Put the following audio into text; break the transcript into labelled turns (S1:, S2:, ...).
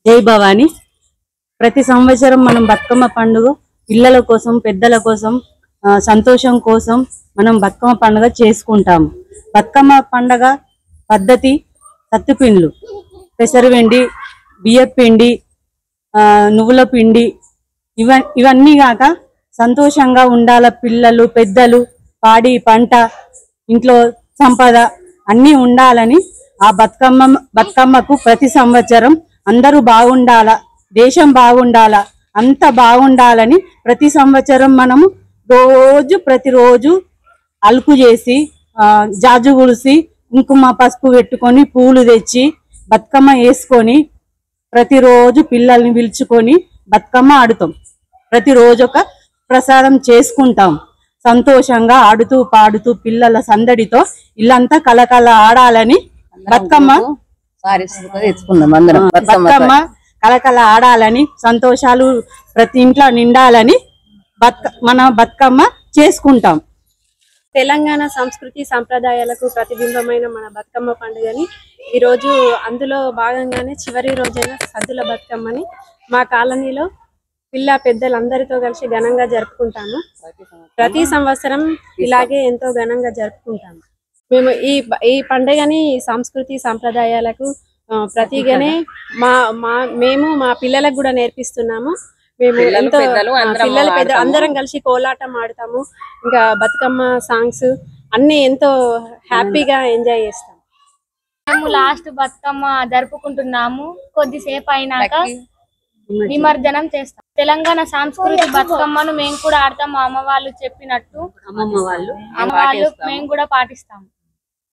S1: జై భవాని. ప్రతి సంవత్సరం మనం బతుకమ్మ పండుగ పిల్లల కోసం పెద్దల కోసం సంతోషం కోసం మనం బతుకమ్మ పండుగ చేసుకుంటాము. బతుకమ్మ పండుగ పద్ధతి సత్తుపిండ్లు, పెసరపిండి, బియ్యపిండి, నువ్వుల పిండి ఇవన్నీ కాక సంతోషంగా ఉండాల పిల్లలు పెద్దలు, పాడి పంట ఇంట్లో సంపద అన్నీ ఉండాలని ఆ బతుకమ్మకు ప్రతి సంవత్సరం అందరూ బాగుండాల, దేశం బాగుండాల, అంత బాగుండాలని ప్రతి సంవత్సరం మనము ప్రతిరోజు అలుకు చేసి జాజు గుడిసి కుంకుమ పసుపు పెట్టుకొని పూలు తెచ్చి బతుకమ్మ వేసుకొని ప్రతిరోజు పిల్లల్ని పిలుచుకొని బతుకమ్మ ఆడుతాం. ప్రతిరోజు ఒక ప్రసాదం చేసుకుంటాం. సంతోషంగా ఆడుతూ పాడుతూ పిల్లల సందడితో ఇల్లంతా కలకల ఆడాలని బతుకమ్మ కలకల ఆడాలని సంతోషాలు ప్రతి ఇంట్లో నిండాలని మన బతుకమ్మ చేసుకుంటాం.
S2: తెలంగాణ సంస్కృతి సంప్రదాయాలకు ప్రతిబింబమైన మన బతుకమ్మ పండుగని ఈరోజు అందులో భాగంగానే చివరి రోజైన సద్దుల బతుకమ్మని మా కాలనీలో పిల్ల పెద్దలందరితో కలిసి ఘనంగా జరుపుకుంటాము. ప్రతి సంవత్సరం ఇలాగే ఎంతో ఘనంగా జరుపుకుంటాము. మేము ఈ పండుగని సంస్కృతి సంప్రదాయాలకు ప్రతిగానే మేము మా పిల్లలకు కూడా నేర్పిస్తున్నాము. మేము ఎంతో పిల్లలు పెద్ద అందరం కలిసి కోలాటం ఆడతాము. ఇంకా బతుకమ్మ సాంగ్స్ అన్ని ఎంతో హ్యాపీగా ఎంజాయ్ చేస్తాము.
S3: మేము లాస్ట్ బతుకమ్మ జరుపుకుంటున్నాము. కొద్దిసేపు అయినాక నిమజ్జనం చేస్తాం. తెలంగాణ సంస్కృతి బతుకమ్మను మేము కూడా ఆడతాము. అమ్మ వాళ్ళు చెప్పినట్టు మేము కూడా పాటిస్తాము.